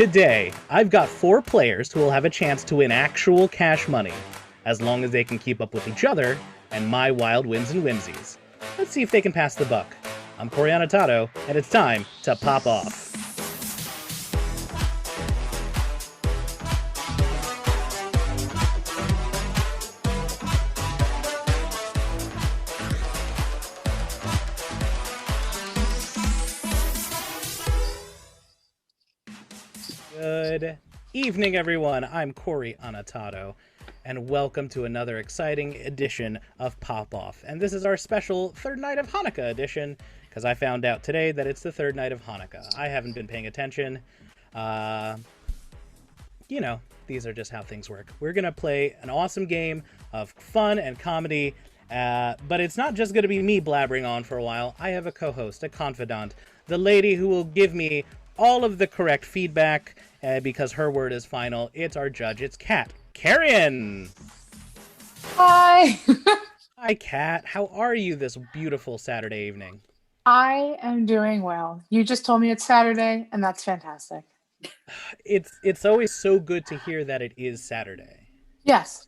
Today, I've got 4 players who will have a chance to win actual cash money, as long as they can keep up with each other and my wild whims and whimsies. Let's see if they can pass the buck. I'm Corey Anatato, and it's time to pop off. Good evening, everyone. I'm Corey Anatato, and welcome to another exciting edition of Pop Off. And this is our special third night of Hanukkah edition, because I found out today that it's the third night of Hanukkah. I haven't been paying attention. These are just how things work. We're going to play an awesome game of fun and comedy, but it's not just going to be me blabbering on for a while. I have a co-host, a confidant, the lady who will give me all of the correct feedback, because her word is final. It's our judge. It's Kat. Karen! Hi! Hi, Kat. How are you this beautiful Saturday evening? I am doing well. You just told me it's Saturday, and that's fantastic. It's always so good to hear that it is Saturday. Yes.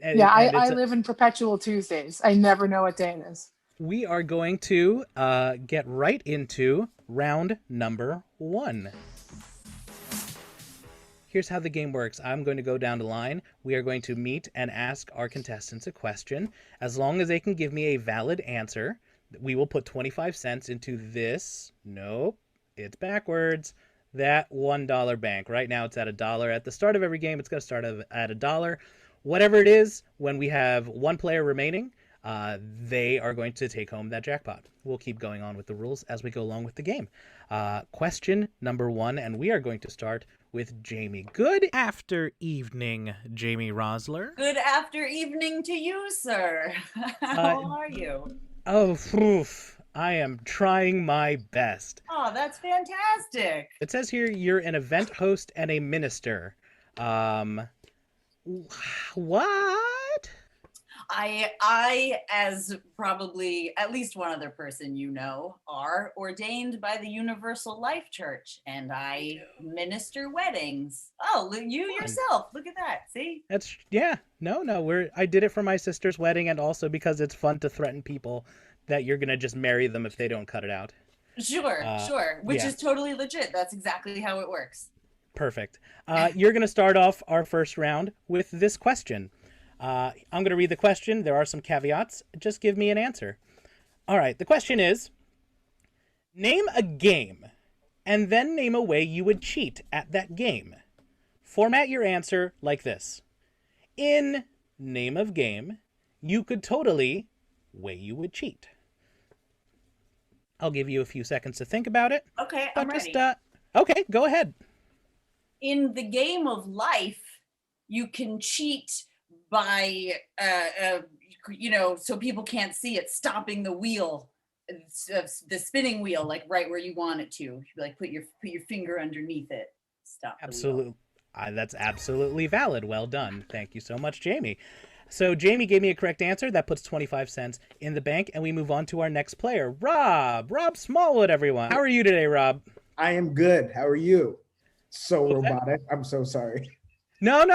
I It's live in perpetual Tuesdays. I never know what day it is. We are going to get right into round number 1. Here's how the game works. I'm going to go down the line. We are going to meet and ask our contestants a question. As long as they can give me a valid answer, we will put 25 cents into this. Nope, it's backwards. That $1 bank. Right now it's at $1. At the start of every game, it's going to start at $1. Whatever it is, when we have one player remaining, they are going to take home that jackpot. We'll keep going on with the rules as we go along with the game. Question number 1, and we are going to start with Jamie. Good after evening, Jamie Rosler. Good after evening to you, sir. How are you? Oh, oof. I am trying my best. Oh, that's fantastic. It says here you're an event host and a minister. What? I, as probably at least one other person you know, are ordained by the Universal Life Church, and I minister weddings. Oh, you yourself, look at that. See? That's, yeah. No. I did it for my sister's wedding, and also because it's fun to threaten people that you're going to just marry them if they don't cut it out. Sure. Which is totally legit. That's exactly how it works. Perfect. You're going to start off our first round with this question. I'm going to read the question. There are some caveats. Just give me an answer. All right. The question is, name a game and then name a way you would cheat at that game. Format your answer like this. In name of game, you could totally way you would cheat. I'll give you a few seconds to think about it. Okay, I'm ready. Okay, go ahead. In the game of life, you can cheat by so people can't see it, stopping the wheel, the spinning wheel, like right where you want it to, like put your finger underneath it, stop. Absolutely. That's absolutely valid. Well done. Thank you so much, Jamie. So Jamie gave me a correct answer. That puts 25 cents in the bank, and we move on to our next player, Rob Smallwood, everyone. How are you today, Rob? I am good. How are you? So robotic. I'm so sorry. No.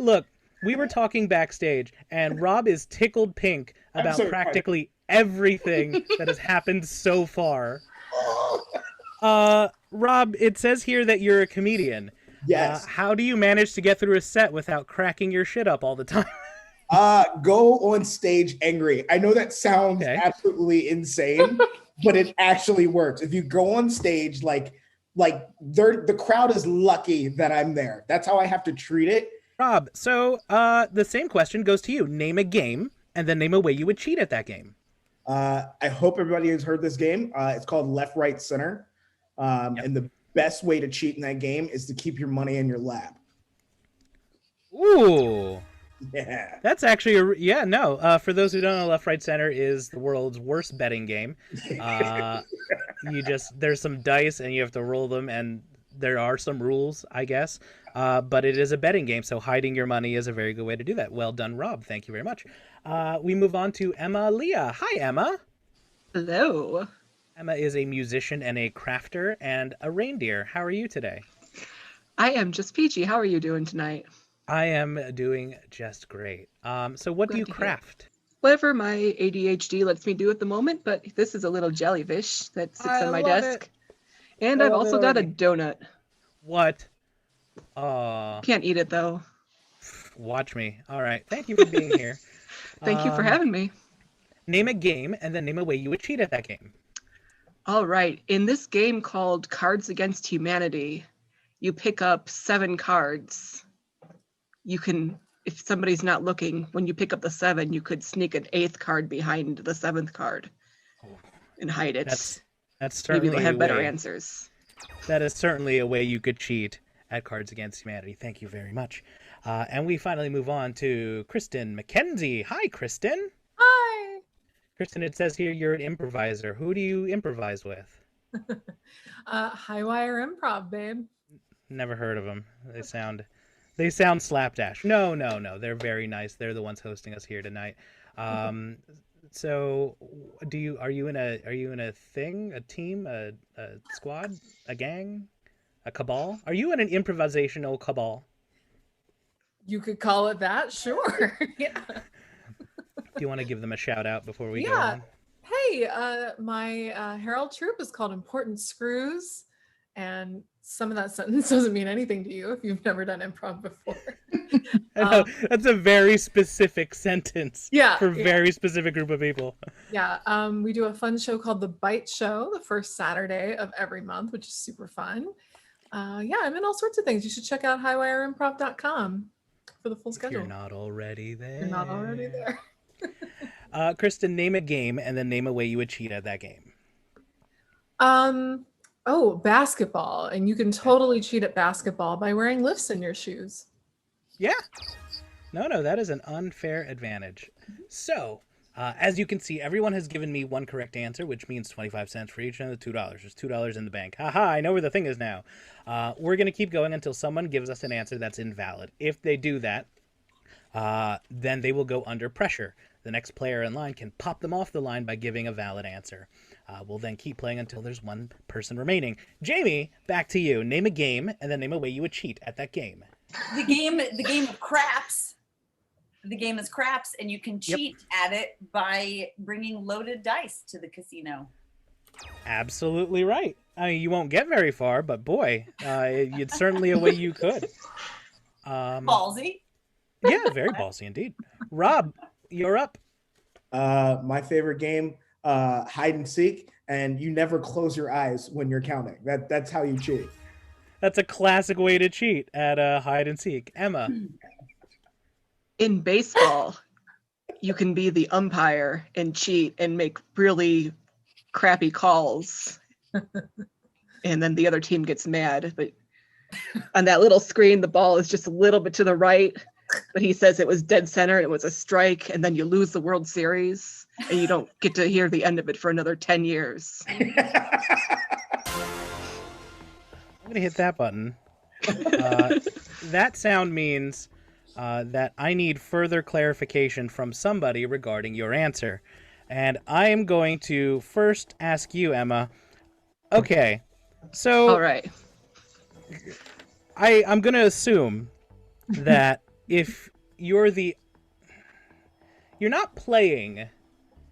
Look, we were talking backstage, and Rob is tickled pink about practically everything that has happened so far. Rob, it says here that you're a comedian. Yes. How do you manage to get through a set without cracking your shit up all the time? Go on stage angry. I know that sounds absolutely insane, but it actually works. If you go on stage, like the crowd is lucky that I'm there. That's how I have to treat it. Rob, so the same question goes to you. Name a game, and then name a way you would cheat at that game. I hope everybody has heard this game. It's called Left, Right, Center. And the best way to cheat in that game is to keep your money in your lap. Ooh. Yeah. That's actually for those who don't know, Left, Right, Center is the world's worst betting game. There's some dice and you have to roll them, and there are some rules, I guess. But it is a betting game, so hiding your money is a very good way to do that. Well done, Rob. Thank you very much. We move on to Liya. Hi, Emma. Hello. Emma is a musician and a crafter and a reindeer. How are you today? I am just peachy. How are you doing tonight? I am doing just great. So what do you Glad to hear. craft? Whatever my ADHD lets me do at the moment, but this is a little jellyfish that sits I on my love desk. it. And I I've love it also got a already. donut. What? Can't eat it though. Watch me. All right. Thank you for being here. Thank you for having me. Name a game and then name a way you would cheat at that game. All right. In this game called Cards Against Humanity, you pick up 7 cards. You can, if somebody's not looking, when you pick up the 7, you could sneak an 8th card behind the 7th card and hide it. That's Maybe certainly they'll have a better way. answers. That is certainly a way you could cheat at Cards Against Humanity. Thank you very much. And we finally move on to Kristin McKenzie. Hi, Kristin. Hi. Kristin, it says here you're an improviser. Who do you improvise with? Highwire Improv, babe. Never heard of them. They sound slapdash. No. They're very nice. They're the ones hosting us here tonight. So, are you in a thing, a team, a squad, a gang, a cabal? Are you in an improvisational cabal? You could call it that, sure. Yeah. Do you want to give them a shout out before we go Yeah. on? Hey, my Herald troop is called Important Screws, and some of that sentence doesn't mean anything to you if you've never done improv before. I know, that's a very specific sentence. Yeah, For a yeah. very specific group of people. Yeah, we do a fun show called The Bite Show the first Saturday of every month, which is super fun. Yeah, I'm in all sorts of things. You should check out highwireimprov.com for the full If schedule. you're not already there. You're not already there. Kristin, name a game and then name a way you would cheat at that game. Oh, basketball. And you can totally cheat at basketball by wearing lifts in your shoes. Yeah. No, that is an unfair advantage. So, as you can see, everyone has given me one correct answer, which means 25 cents for each, and the $2. There's $2 in the bank. Haha, I know where the thing is now. We're going to keep going until someone gives us an answer that's invalid. If they do that, then they will go under pressure. The next player in line can pop them off the line by giving a valid answer. We'll then keep playing until there's one person remaining. Jamie, back to you. Name a game and then name a way you would cheat at that game. The game of craps. The game is craps, and you can cheat at it by bringing loaded dice to the casino. Absolutely right. I mean, you won't get very far, but boy, it's certainly a way you could. Ballsy. Yeah, very ballsy indeed. Rob, you're up. My favorite game, hide and seek, and you never close your eyes when you're counting. That's how you cheat. That's a classic way to cheat at hide and seek. Emma. In baseball, you can be the umpire and cheat and make really crappy calls. And then the other team gets mad. But on that little screen, the ball is just a little bit to the right. But he says it was dead center and it was a strike. And then you lose the World Series and you don't get to hear the end of it for another 10 years. I'm going to hit that button. That sound means that I need further clarification from somebody regarding your answer. And I am going to first ask you, Emma. Okay, so All right. I'm going to assume that if you're not playing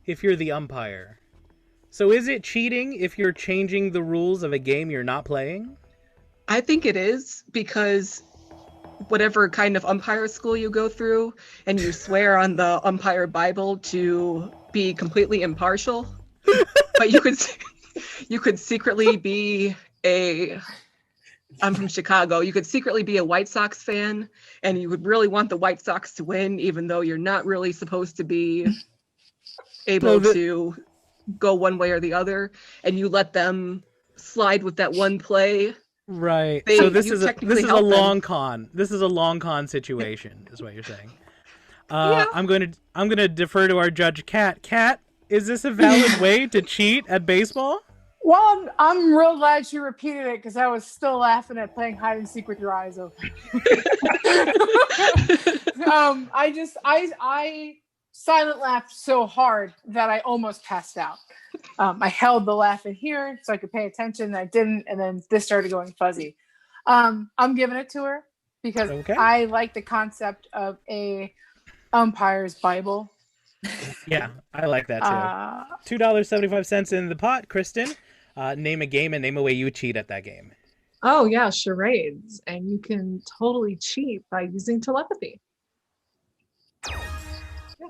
if you're the umpire. So is it cheating if you're changing the rules of a game you're not playing? I think it is, because whatever kind of umpire school you go through and you swear on the umpire Bible to be completely impartial, but you could secretly be I'm from Chicago. You could secretly be a White Sox fan and you would really want the White Sox to win, even though you're not really supposed to be able to go one way or the other, and you let them slide with that one play. Right. They- So this you is a technically help them. long con. This is a long con situation, is what you're saying. Yeah. I'm gonna defer to our judge, Kat. Kat, is this a valid way to cheat at baseball? Well, I'm real glad you repeated it because I was still laughing at playing hide and seek with your eyes open. silent laughed so hard that I almost passed out. I held the laugh in here so I could pay attention, and I didn't, and then this started going fuzzy. I'm giving it to her because I like the concept of a umpire's Bible. Yeah, I like that too. $2.75 in the pot. Kristen, name a game and name a way you would cheat at that game. Oh yeah, charades, and you can totally cheat by using telepathy.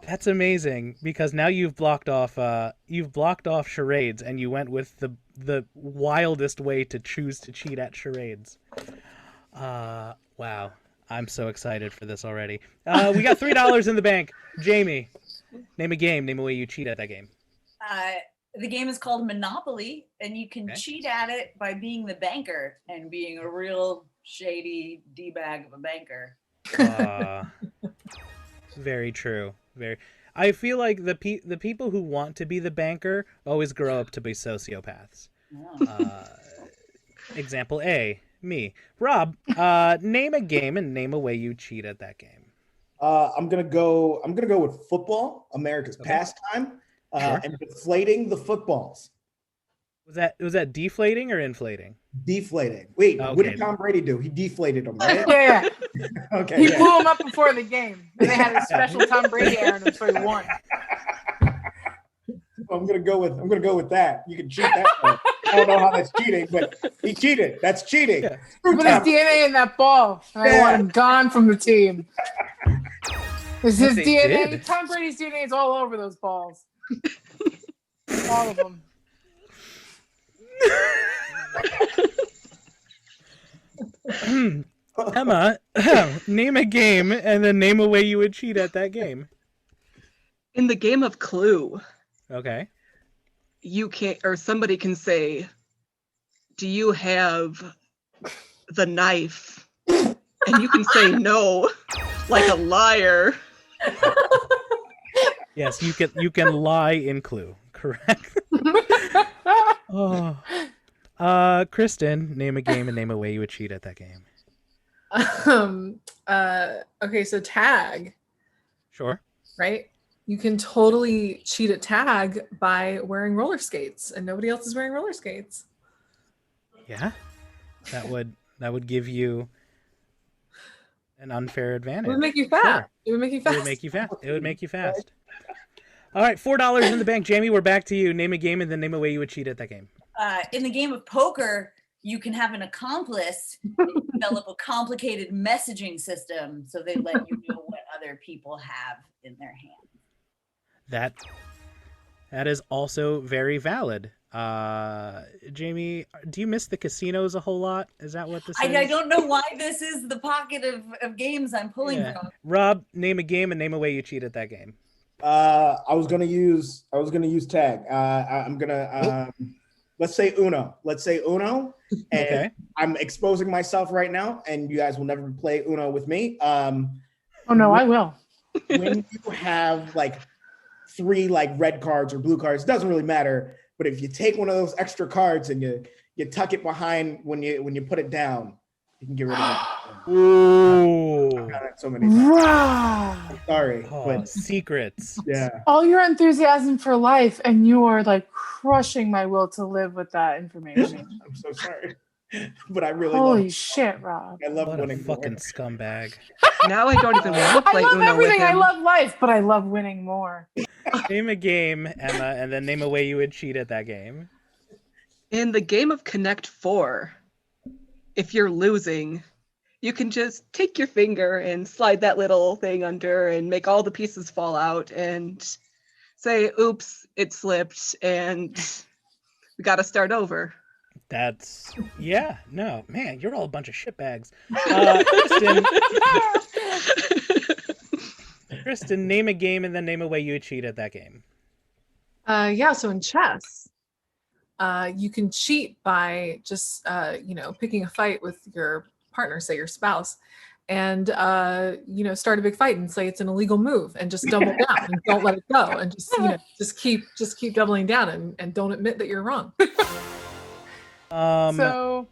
That's amazing because now you've blocked off charades, and you went with the wildest way to choose to cheat at charades. Wow, I'm so excited for this already. We got $3 in the bank. Jamie, name a game, name a way you cheat at that game. The game is called Monopoly, and you can cheat at it by being the banker and being a real shady D-bag of a banker. Very true. I feel like the people who want to be the banker always grow up to be sociopaths. Oh. Example A, me. Rob, name a game and name a way you cheat at that game. I'm gonna go with football, America's pastime, and deflating the footballs. Was that deflating or inflating? Deflating. Wait, what did Tom Brady do? He deflated them, right? Yeah. Okay. He blew him up before the game, and they had a special Tom Brady errand so he won. I'm gonna go with that. You can cheat that way. I don't know how that's cheating, but he cheated. That's cheating. Yeah. Put his DNA in that ball. And I want him gone from the team. Is his DNA? Did. Tom Brady's DNA is all over those balls. All of them. Emma, name a game and then name a way you would cheat at that game. In the game of Clue, Okay. you can, or somebody can say, "Do you have the knife?" And you can say no, like a liar. Yes, you can lie in Clue. Correct. Kristen, name a game and name a way you would cheat at that game. Okay, so tag, Sure. right? You can totally cheat at tag by wearing roller skates, and nobody else is wearing roller skates. Yeah. That would give you an unfair advantage. It would make you fast. Sure. It would make you fast. It would make you fast. All right, $4 in the bank. Jamie, we're back to you. Name a game and then name a way you would cheat at that game. In the game of poker, you can have an accomplice and develop a complicated messaging system so they let you know what other people have in their hands. That is also very valid. Jamie, do you miss the casinos a whole lot? Is that what this is? I don't know why this is the pocket of games I'm pulling from. Rob, name a game and name a way you cheat at that game. I was gonna use tag. I'm gonna let's say Uno. And I'm exposing myself right now, and you guys will never play Uno with me. Oh no, I will. When you have like 3 like red cards or blue cards, it doesn't really matter. But if you take one of those extra cards and you tuck it behind when you put it down, you can get rid of it. Ooh. I've done that so many times. Wow. Sorry, but secrets. yeah. All your enthusiasm for life, and you are like crushing my will to live with that information. I'm so sorry, but I really Holy love shit, Rob. I love What a winning. fucking scumbag. Now I don't even want to I play love Uno everything. with I him. love life, but I love winning more. Name a game, Emma, and then name a way you would cheat at that game. In the game of Connect 4, if you're losing, you can just take your finger and slide that little thing under and make all the pieces fall out and say, "Oops, it slipped," and we got to start over. That's no, man, you're all a bunch of shitbags. Kristen, name a game and then name a way you would cheat at that game. So in chess, you can cheat by just picking a fight with your partner, say your spouse, and start a big fight and say it's an illegal move and just double down and don't let it go and just keep doubling down and don't admit that you're wrong. So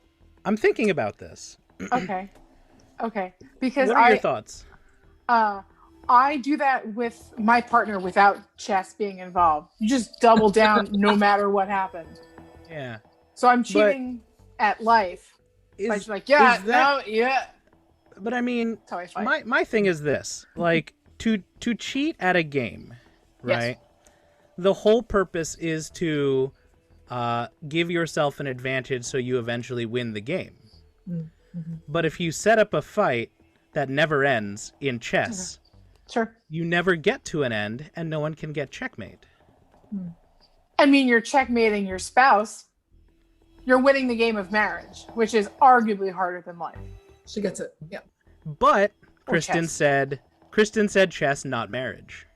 I'm thinking about this. okay, because What are your thoughts? I do that with my partner without chess being involved. You just double down no matter what happens. Yeah. So I'm cheating at life. By just like, yeah. But I mean, That's how I fight. my thing is this: like to cheat at a game, right? Yes. The whole purpose is to give yourself an advantage so you eventually win the game. Mm-hmm. But if you set up a fight that never ends in chess, Sure. you never get to an end and no one can get checkmate. I mean, you're checkmating your spouse. You're winning the game of marriage, which is arguably harder than life. She gets it. Yeah. But Or Kristen said chess, not marriage.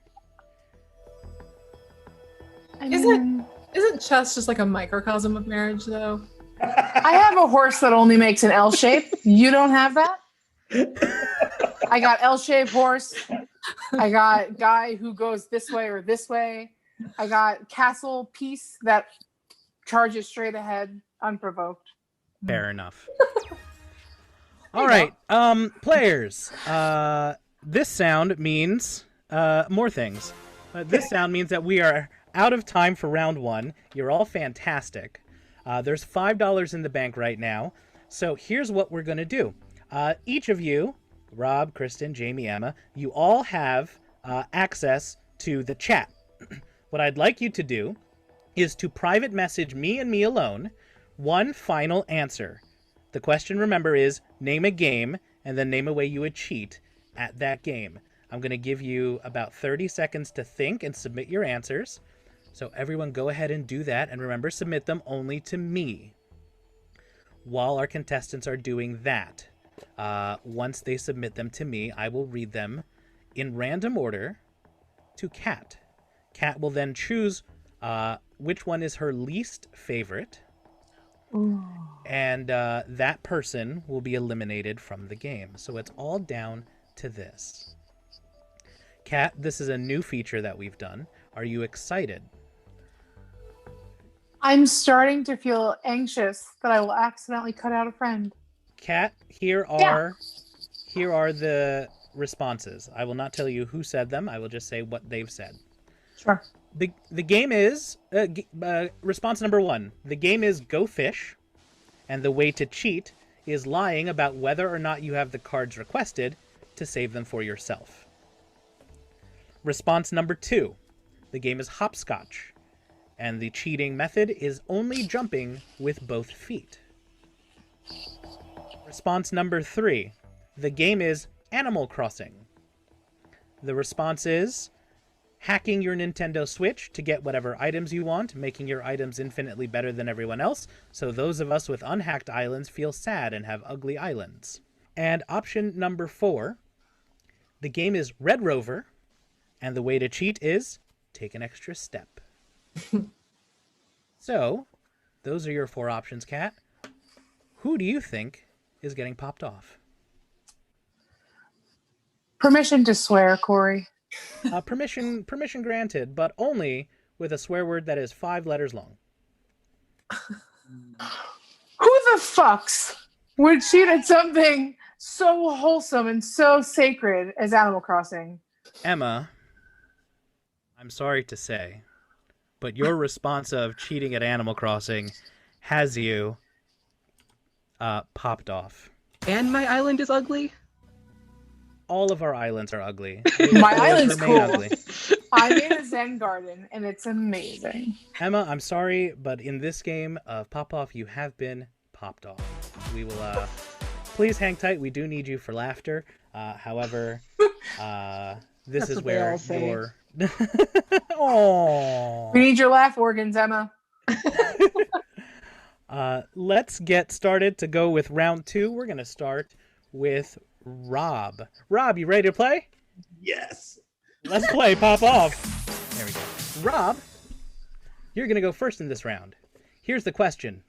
Isn't chess just like a microcosm of marriage, though? I have a horse that only makes an L shape. You don't have that? I got L-shaped horse. I got guy who goes this way or this way. I got castle piece that charges straight ahead, unprovoked. Fair enough. All right, players. This sound means more things. This sound means that we are out of time for round one. You're all fantastic. There's $5 in the bank right now. So here's what we're going to do. Each of you, Rob, Kristen, Jamie, Emma, you all have access to the chat. What I'd like you to do is to private message me and me alone one final answer. The question, remember, is name a game and then name a way you would cheat at that game. I'm going to give you about 30 seconds to think and submit your answers. So everyone go ahead and do that. And remember, submit them only to me while our contestants are doing that. Once they submit them to me, I will read them in random order to Kat. Kat will then choose which one is her least favorite. Ooh. And that person will be eliminated from the game. So it's all down to this. Kat, this is a new feature that we've done. Are you excited? I'm starting to feel anxious that I will accidentally cut out a friend. Kat, here are the responses. I will not tell you who said them. I will just say what they've said. Sure. The game is response number 1. The game is go fish, and the way to cheat is lying about whether or not you have the cards requested to save them for yourself. Response number 2. The game is hopscotch, and the cheating method is only jumping with both feet. Response number 3. The game is Animal Crossing. The response is hacking your Nintendo Switch to get whatever items you want, making your items infinitely better than everyone else, so those of us with unhacked islands feel sad and have ugly islands. And option number 4, the game is Red Rover, and the way to cheat is take an extra step. So, those are your 4 options, Kat. Who do you think is getting popped off? Permission to swear, Corey. Permission granted, but only with a swear word that is 5 letters long. Who the fucks would cheat at something so wholesome and so sacred as Animal Crossing? Emma, I'm sorry to say, but your response of cheating at Animal Crossing has you popped off. And my island is ugly? All of our islands are ugly. My island's Remain cool. ugly. I made a Zen garden, and it's amazing. Emma, I'm sorry, but in this game of Pop-Off, you have been popped off. We will, please hang tight. We do need you for laughter. However, this is where your... Aww. We need your laugh organs, Emma. Let's get started to go with round 2. We're going to start with Rob. Rob, you ready to play? Yes. Let's play Pop Off. There we go. Rob, you're going to go first in this round. Here's the question.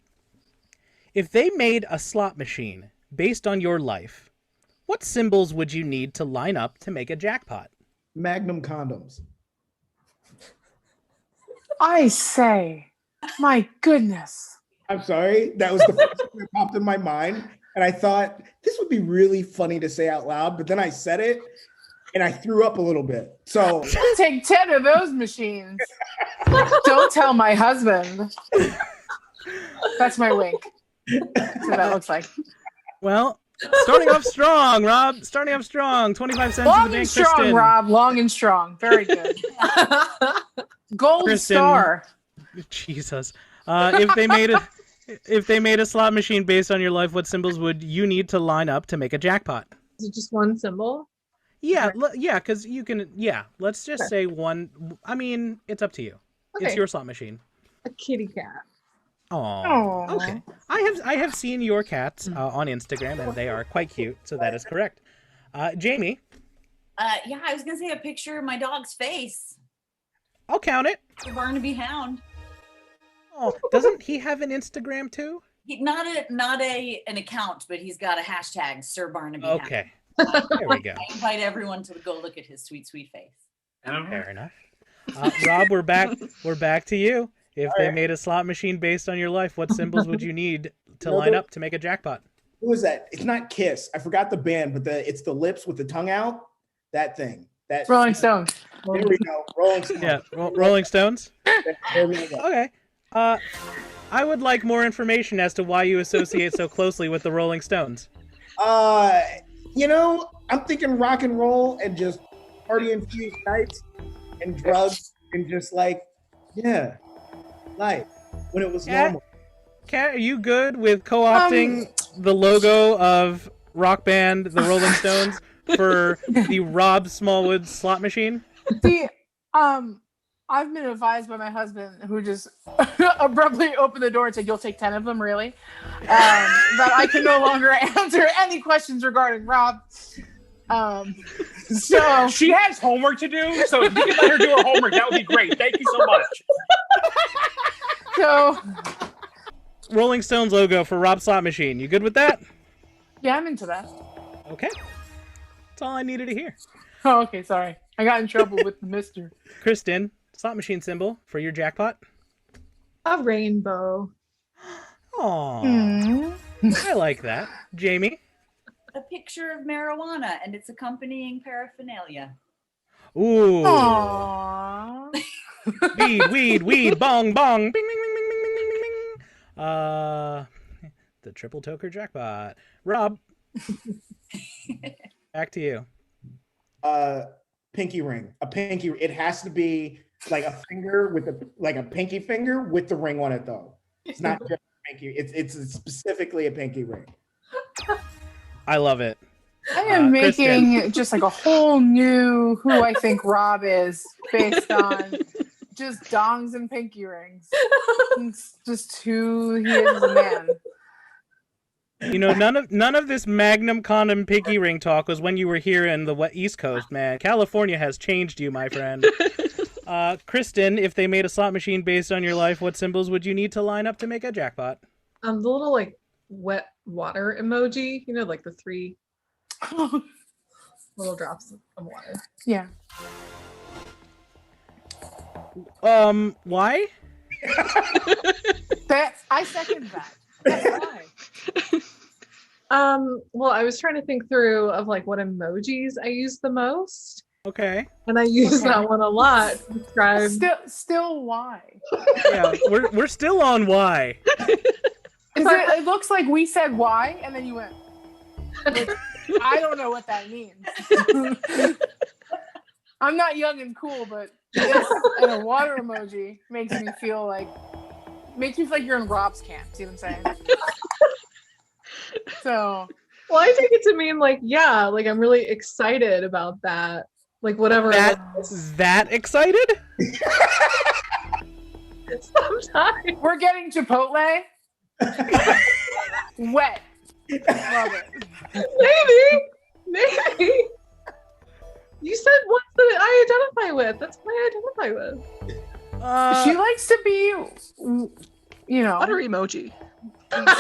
If they made a slot machine based on your life, what symbols would you need to line up to make a jackpot? Magnum condoms. I say, my goodness. I'm sorry. That was the first thing that popped in my mind. And I thought this would be really funny to say out loud. But then I said it and I threw up a little bit. So take 10 of those machines. Don't tell my husband. That's my wink. That's what that looks like. Well, starting off strong, Rob. Starting off strong. 25 cents in Long the bank, and strong, Kristen. Rob. Long and strong. Very good. Gold Kristen. star. Jesus. If they made a slot machine based on your life, what symbols would you need to line up to make a jackpot? Is it just one symbol? Yeah, yeah, because you can. Yeah, let's just say one. I mean, it's up to you. Okay. It's your slot machine. A kitty cat. Oh, okay. I have seen your cats on Instagram, and they are quite cute. So that is correct. Jamie. Yeah, I was gonna say a picture of my dog's face. I'll count it. The Barnaby Hound. Oh, doesn't he have an Instagram too? Not an account, but he's got a hashtag Sir Barnaby. Okay. There we go. I invite everyone to go look at his sweet, sweet face. Fair enough. Rob, we're back. We're back to you. If they made a slot machine based on your life, what symbols would you need to line up to make a jackpot? Who is that? It's not Kiss. I forgot the band, but it's the lips with the tongue out. That thing. That Rolling Stones. There we go. Rolling Stones. Yeah, Rolling Stones. There we go. Okay. I would like more information as to why you associate so closely with the Rolling Stones. I'm thinking rock and roll and just party infused nights and drugs and just life when it was normal. Kat, are you good with co-opting the logo of rock band The Rolling Stones for the Rob Smallwood slot machine? See, I've been advised by my husband, who just abruptly opened the door and said, "You'll take 10 of them, really?" That I can no longer answer any questions regarding Rob. So she has homework to do, so if you can let her do her homework, that would be great. Thank you so much. So, Rolling Stones logo for Rob slot machine. You good with that? Yeah, I'm into that. Okay. That's all I needed to hear. Oh, okay, sorry. I got in trouble with the mister. Kristen, slot machine symbol for your jackpot? A rainbow. Aww. I like that. Jamie? A picture of marijuana and its accompanying paraphernalia. Ooh. Aww. Weed, bong, bong. Bing, bing, bing, bing, bing, bing, bing, bing. The triple toker jackpot. Rob. Back to you. Pinky ring. A pinky. It has to be like a finger with a pinky finger with the ring on it, though. It's not just a pinky. It's specifically a pinky ring. I love it. I am making Kristen. just like a whole new who I think Rob is based on just dongs and pinky rings. It's just who he is as a man. You know, none of this Magnum condom pinky ring talk was when you were here in the East Coast, man. California has changed you, my friend. Kristen, if they made a slot machine based on your life, what symbols would you need to line up to make a jackpot? The little like wet water emoji, like the 3 little drops of water. Yeah. Why? I second that. That's why. Well, I was trying to think through of like what emojis I use the most. Okay. And I use that one a lot to describe. Still why? Yeah, we're still on why. It looks like we said why, and then you went. I don't know what that means. I'm not young and cool, but this and a water emoji makes me feel like you're in Rob's camp. See what I'm saying? So, well, I take it to mean like, yeah, like I'm really excited about that. Like whatever. That excited? Sometimes we're getting Chipotle. Wet. Love it. Maybe. You said ones that I identify with. That's what I identify with. She likes to be, Butter emoji.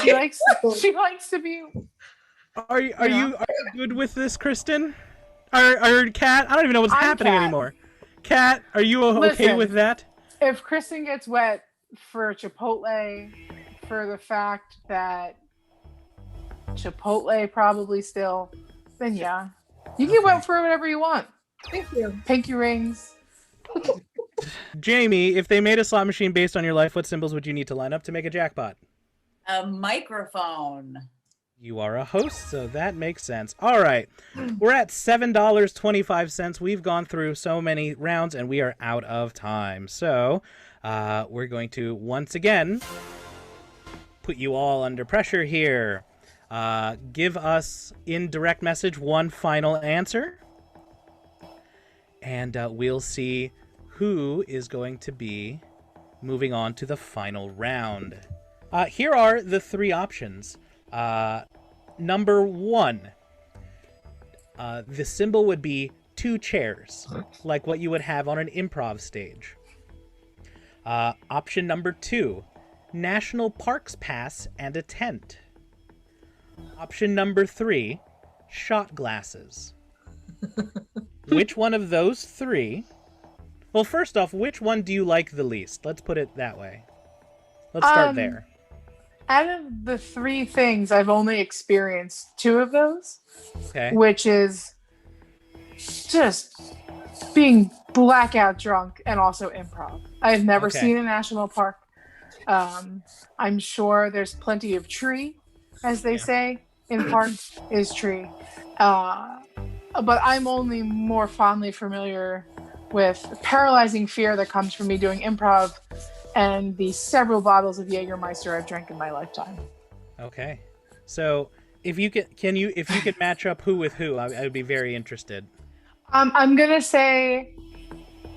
She likes to be. Are you good with this, Kristen? Or Kat? I don't even know what's happening anymore. Kat, are you okay with that? If Kristen gets wet for Chipotle, for the fact that Chipotle probably still, then yeah. You can wet for whatever you want. Thank you. Pinky rings. Jamie, if they made a slot machine based on your life, what symbols would you need to line up to make a jackpot? A microphone. You are a host, so that makes sense. All right. We're at $7.25. We've gone through so many rounds, and we are out of time. So we're going to, once again, put you all under pressure here. Give us, in direct message, one final answer. And we'll see who is going to be moving on to the final round. Here are the three options. Number one, the symbol would be two chairs, like what you would have on an improv stage. Option number two, National Parks Pass and a tent. Option number three, shot glasses. Which one of those three? Well, first off, which one do you like the least? Let's put it that way. Let's start there. Out of the three things, I've only experienced two of those. Okay. Which is just being blackout drunk and also improv. I've never seen a national park. I'm sure there's plenty of tree, as they say in parks, is tree. But I'm only more fondly familiar with the paralyzing fear that comes from me doing improv and the several bottles of Jägermeister I've drank in my lifetime. Okay. So if you could match up who with who, I would be very interested. I'm gonna say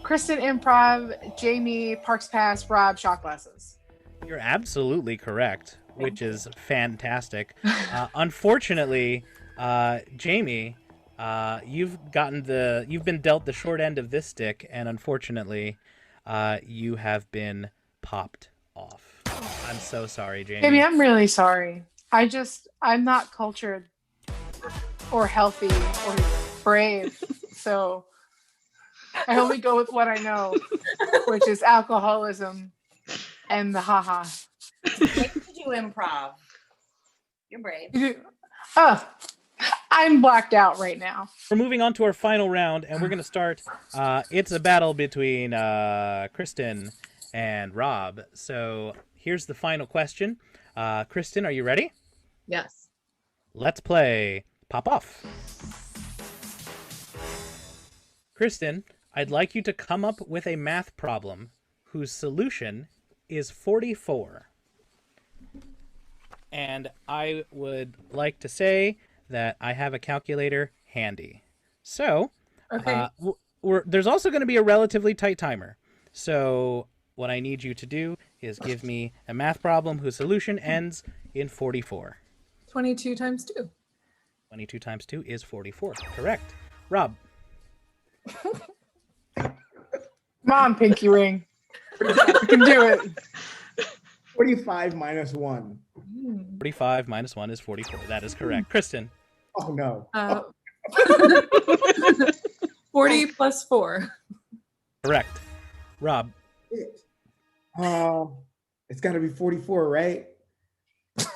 Kristen improv, Jamie Parks Pass, Rob shot glasses. You're absolutely correct, which is fantastic. Unfortunately, Jamie, you've been dealt the short end of this stick, and unfortunately, you have been popped off. I'm so sorry, Jamie. Jamie, I'm really sorry. I'm not cultured or healthy or brave, so I only go with what I know, which is alcoholism and the haha. Like to do improv. You're brave. I'm blacked out right now. We're moving on to our final round, and we're going to start. It's a battle between Kristin and Rob. So here's the final question. Kristin, are you ready? Yes. Let's play Pop Off. Kristin, I'd like you to come up with a math problem whose solution is 44. And I would like to say that I have a calculator handy. So, Okay. There's also going to be a relatively tight timer. So what I need you to do is give me a math problem whose solution ends in 44. 22 times 2. 22 times 2 is 44. Correct. Rob. Come on, pinky ring. You can do it. 45 minus 1. 45 minus 1 is 44. That is correct. Kristin. Oh, no. 40 plus 4. Correct. Rob. It's got to be 44, right? Yeah.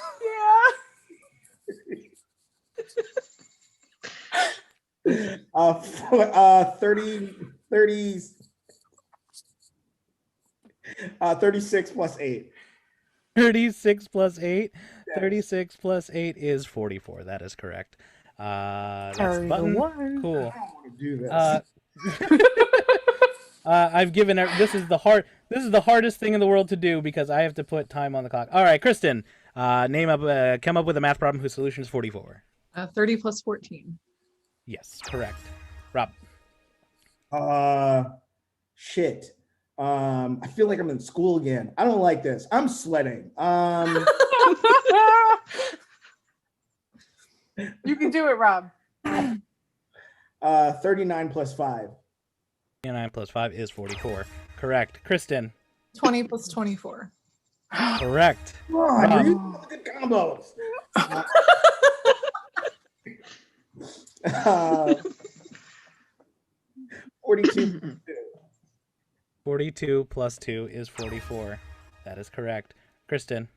36 plus 8. 36 plus 8. Yes. 36 plus 8 is 44. That is correct. That's Carry the button. one. Cool. I don't want to do this. I've given her. This is the hardest thing in the world to do because I have to put time on the clock. All right, Kristin, come up with a math problem whose solution is 44. 30 plus 14. Yes, correct. Rob. Shit. I feel like I'm in school again. I don't like this. I'm sweating. You can do it, Rob. 39 plus 5. 39 plus 5 is 44. Correct. Kristin. 20 plus 24. Correct. Oh, dude, good combos. 42. 42 plus 2 is 44. That is correct. Kristin.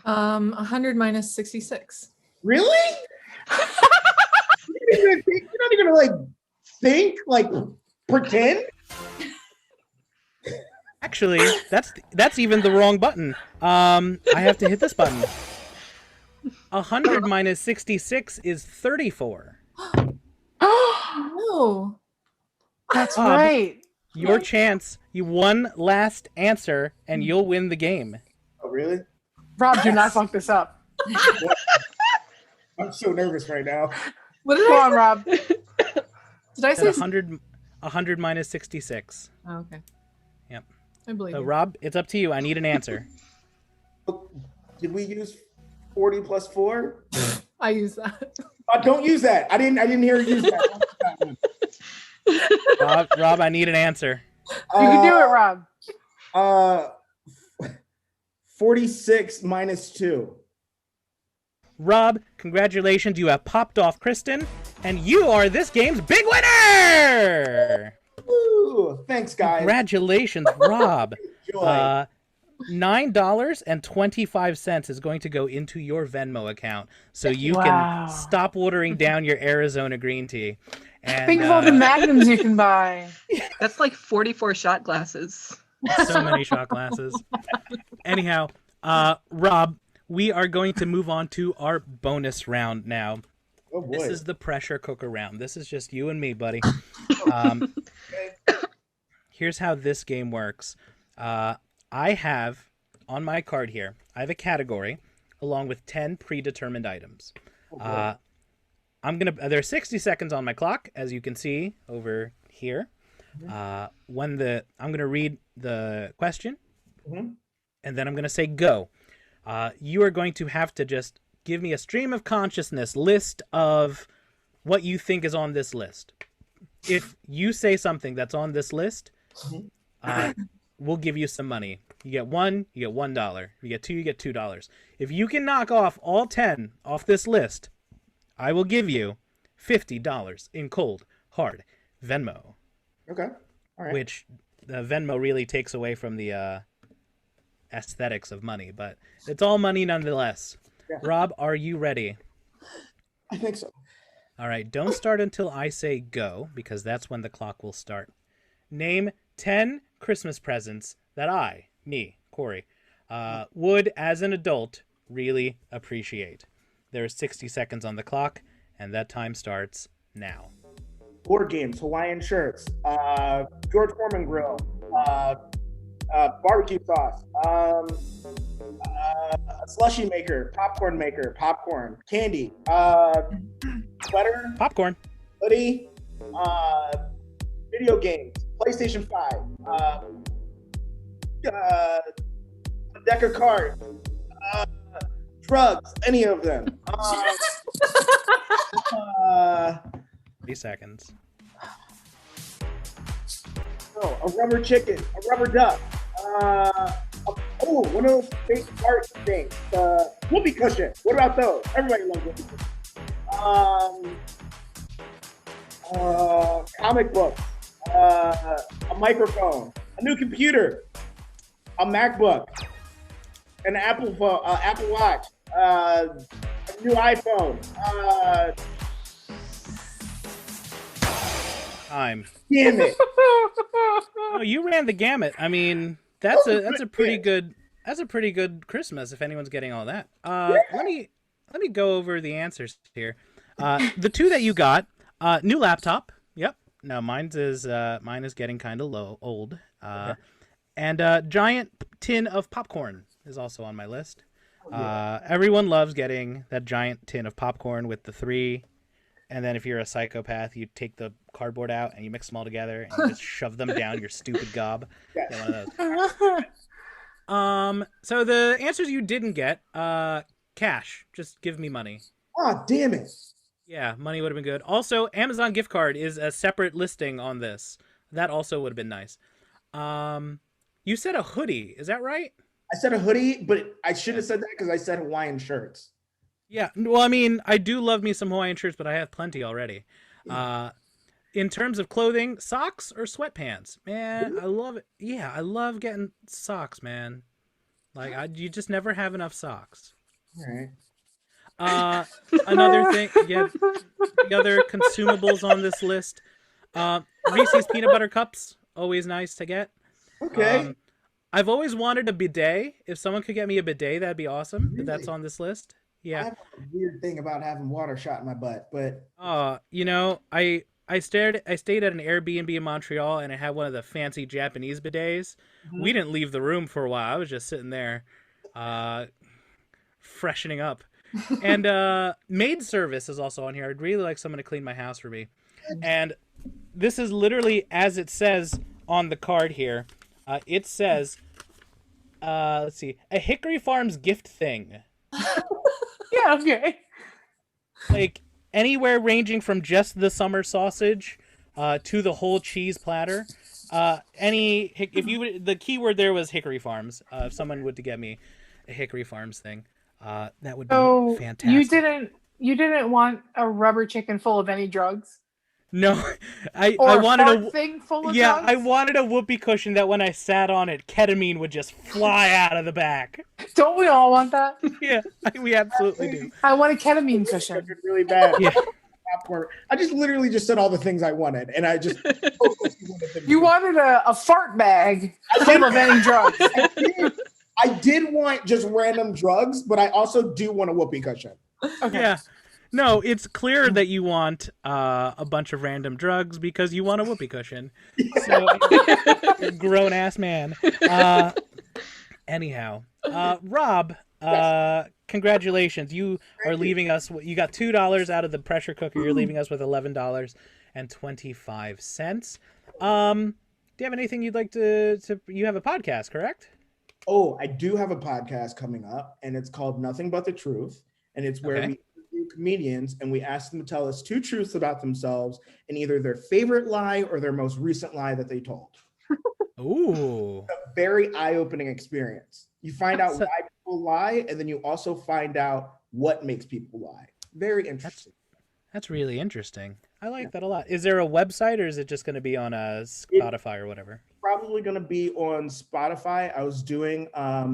100 minus 66. Really? You're not even gonna like think? Like, pretend? Actually, that's even the wrong button. I have to hit this button. 100 minus 66 is 34. No. That's Bob, right. Your chance. You one last answer, and you'll win the game. Oh, really? Rob, do not fuck this up. I'm so nervous right now. What did Go I on, Rob. Did I say? 100 minus 66. Oh, okay. Yep. I believe So, you. Rob, it's up to you. I need an answer. Did we use 40 plus 4? I use that. Don't use that. I didn't hear you use that. Rob, I need an answer. You can do it, Rob. 46 minus 2. Rob, congratulations. You have popped off Kristen, and you are this game's big winner! Ooh, thanks, guys. Congratulations, Rob. Enjoy. $9.25 is going to go into your Venmo account, so you Wow. can stop watering down your Arizona green tea. And, Think of all the magnums you can buy. That's like 44 shot glasses. so many shot glasses. Anyhow, Rob, we are going to move on to our bonus round now. Oh boy. This is the pressure cooker round. This is just you and me, buddy. Here's how this game works. I have, on my card here, I have a category along with 10 predetermined items. There's 60 seconds on my clock, as you can see over here. I'm gonna read the question, and then I'm gonna say go. You are going to have to just give me a stream of consciousness list of what you think is on this list. If you say something that's on this list, we'll give you some money. You get one, you get $1. You get two, you get $2. If you can knock off all 10 off this list, I will give you $50 in cold, hard Venmo. Okay. All right. Which the Venmo really takes away from the aesthetics of money, but it's all money nonetheless. Yeah. Rob, are you ready? I think so. All right, don't start until I say go, because that's when the clock will start. Name 10 Christmas presents that Corey, would, as an adult, really appreciate. There's 60 seconds on the clock, and that time starts now. Board games, Hawaiian shirts, George Foreman grill, barbecue sauce, a slushie maker, popcorn, candy, sweater, Popcorn. hoodie, video games, PlayStation 5, a deck of cards, drugs, any of them. 3 seconds. A rubber chicken, a rubber duck, one of those fake art things, whoopee cushion. What about those? Everybody loves whoopee cushions. Comic books, a microphone, a new computer, a MacBook, an Apple phone, Apple Watch, a new iPhone. Time. Damn it! Oh, you ran the gamut. I mean, that's a pretty good Christmas if anyone's getting all that. Let me go over the answers here. The two that you got, new laptop. Yep. No, mine is getting kind of old. And a giant tin of popcorn is also on my list. Everyone loves getting that giant tin of popcorn with the 3. And then if you're a psychopath, you take the cardboard out and you mix them all together and you just shove them down your stupid gob. Yes. Get one of those. So the answers you didn't get, cash. Just give me money. Oh, damn it. Yeah, money would have been good. Also, Amazon gift card is a separate listing on this. That also would have been nice. You said a hoodie. Is that right? I said a hoodie, but I should have said that because I said Hawaiian shirts. Yeah, well, I mean, I do love me some Hawaiian shirts, but I have plenty already. In terms of clothing, socks or sweatpants? Man, I love it. Yeah, I love getting socks, man. Like, you just never have enough socks. All right. Another thing, yeah, the other consumables on this list, Reese's peanut butter cups, always nice to get. Okay. I've always wanted a bidet. If someone could get me a bidet, that'd be awesome. But that's on this list. I Yeah. have a weird thing about having water shot in my butt, but I stayed at an Airbnb in Montreal, and it had one of the fancy Japanese bidets. We didn't leave the room for a while. I was just sitting there, freshening up. And maid service is also on here. I'd really like someone to clean my house for me. And this is literally as it says on the card here. It says, let's see, a Hickory Farms gift thing. Yeah, okay. Like anywhere ranging from just the summer sausage to the whole cheese platter. The keyword there was Hickory Farms. If someone would to get me a Hickory Farms thing, that would be fantastic. You didn't want a rubber chicken full of any drugs? No, I Or wanted a thing full of drugs? I wanted a whoopee cushion that when I sat on it, ketamine would just fly out of the back. Don't we all want that? Yeah, we absolutely do. I want a ketamine cushion. really bad. Yeah. Popcorn. I just literally just said all the things I wanted, and I just You wanted a fart bag full of any drugs. I did want just random drugs, but I also do want a whoopee cushion. Okay. Yeah. No, it's clear that you want a bunch of random drugs because you want a whoopee cushion. So, you're a grown-ass man. Anyhow, Rob, congratulations. You are leaving us. You got $2 out of the pressure cooker. You're leaving us with $11.25. Do you have anything you'd like to? You have a podcast, correct? Oh, I do have a podcast coming up, and it's called Nothing But the Truth, and it's where we interview comedians and we ask them to tell us 2 truths about themselves and either their favorite lie or their most recent lie that they told. Ooh. It's a very eye-opening experience. You find out why people lie, and then you also find out what makes people lie. Very interesting. That's really interesting. I like that a lot. Is there a website, or is it just going to be on a Spotify or whatever? Probably going to be on Spotify. I was doing I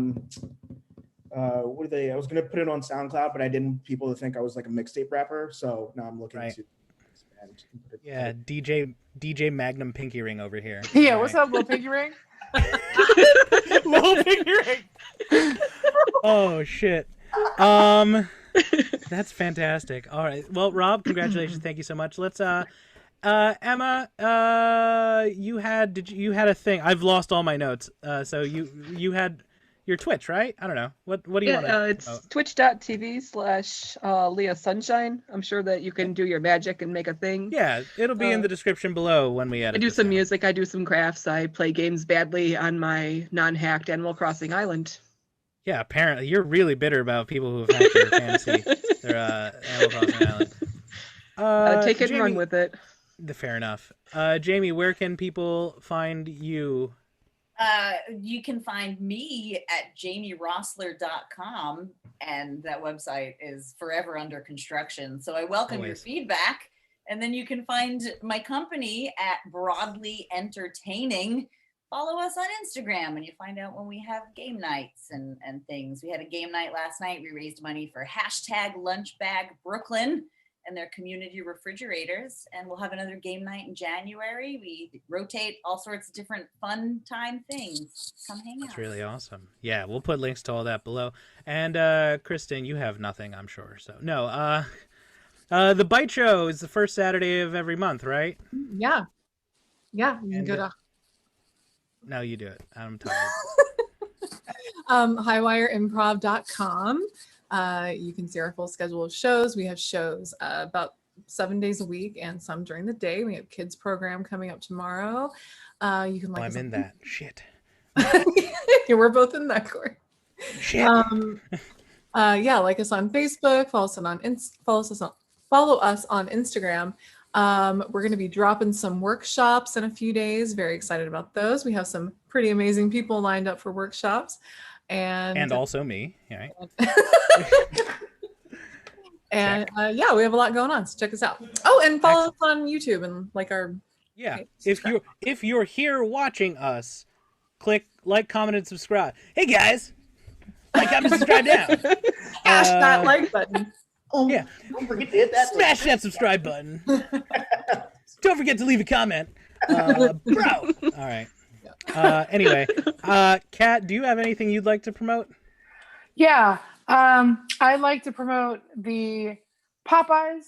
was going to put it on SoundCloud, but I didn't want people to think I was like a mixtape rapper. So now I'm looking to expand. Yeah, DJ Magnum Pinky Ring over here. Yeah, what's up, little pinky ring? Little Pinky Ring. Oh shit. That's fantastic. All right. Well, Rob, congratulations. Thank you so much. Let's Emma, you had a thing. I've lost all my notes. So you had your Twitch, right? I don't know. What do you want to it's twitch.tv/Liya Sunshine. I'm sure that you can do your magic and make a thing. Yeah, it'll be in the description below when we edit. I do some music, I do some crafts, I play games badly on my non-hacked Animal Crossing island. Yeah, apparently you're really bitter about people who have hacked their fantasy, their Animal Crossing island. Take it Jamie, and run with it. Fair enough. Jamie, where can people find you? You can find me at jamierosler.com, and that website is forever under construction. So I welcome your feedback. And then you can find my company at Broadly Entertaining. Follow us on Instagram and you find out when we have game nights and things. We had a game night last night. We raised money for #LunchBagBrooklyn and their community refrigerators. And we'll have another game night in January. We rotate all sorts of different fun time things. Come hang out. That's really awesome. Yeah, we'll put links to all that below. And Kristin, you have nothing, I'm sure. So no, the Bite Show is the first Saturday of every month, right? Yeah. Yeah. You can go to No, you do it. I'm tired. highwireimprov.com. You can see our full schedule of shows. We have shows about 7 days a week and some during the day. We have kids program coming up tomorrow. You can like I'm in that. Shit. Yeah, we're both in that court. Shit. Yeah, like us on Facebook, follow us on Instagram. We're going to be dropping some workshops in a few days. Very excited about those. We have some pretty amazing people lined up for workshops. And also me. Yeah. And yeah, we have a lot going on. So check us out. Oh, and follow us on YouTube and like our if you're here watching us, click like, comment, and subscribe. Hey guys, like, comment, subscribe now. Smash that like button. Yeah, don't forget to hit that. Smash that subscribe button. Don't forget to leave a comment, bro. All right. Anyway, Kat, do you have anything you'd like to promote? Yeah, I'd like to promote the Popeyes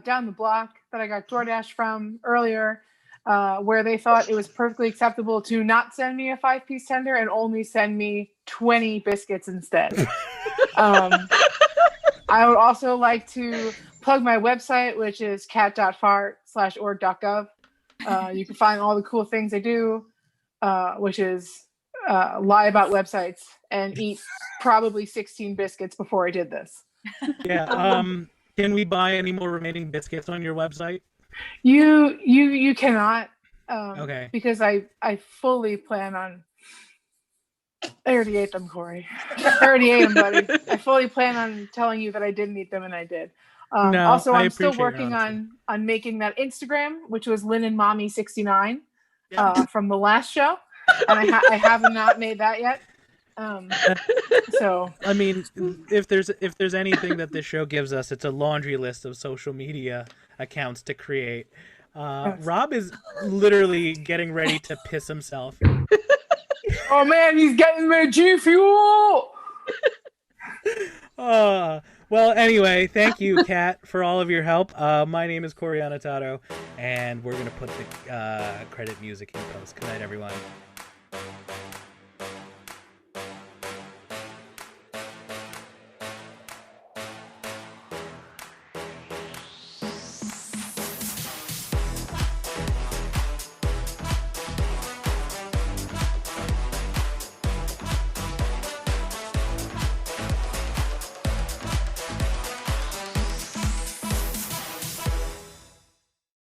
down the block that I got DoorDash from earlier, where they thought it was perfectly acceptable to not send me a 5-piece tender and only send me 20 biscuits instead. I would also like to plug my website, which is cat.fart/org.gov. You can find all the cool things I do, which is lie about websites and eat probably 16 biscuits before I did this. Yeah. Can we buy any more remaining biscuits on your website? You cannot. Okay. Because I fully plan on. I already ate them, Corey. I already ate them, buddy. I fully plan on telling you that I didn't eat them, and I did. No, also, I I'm still appreciate your working honesty. on making that Instagram, which was LinenMommy69 from the last show, and I have not made that yet. So I mean, if there's anything that this show gives us, it's a laundry list of social media accounts to create. Rob is literally getting ready to piss himself. Oh man, he's getting me G Fuel! Well, anyway, thank you, Kat, for all of your help. My name is Corey Annotato, and we're going to put the credit music in post. Good night, everyone.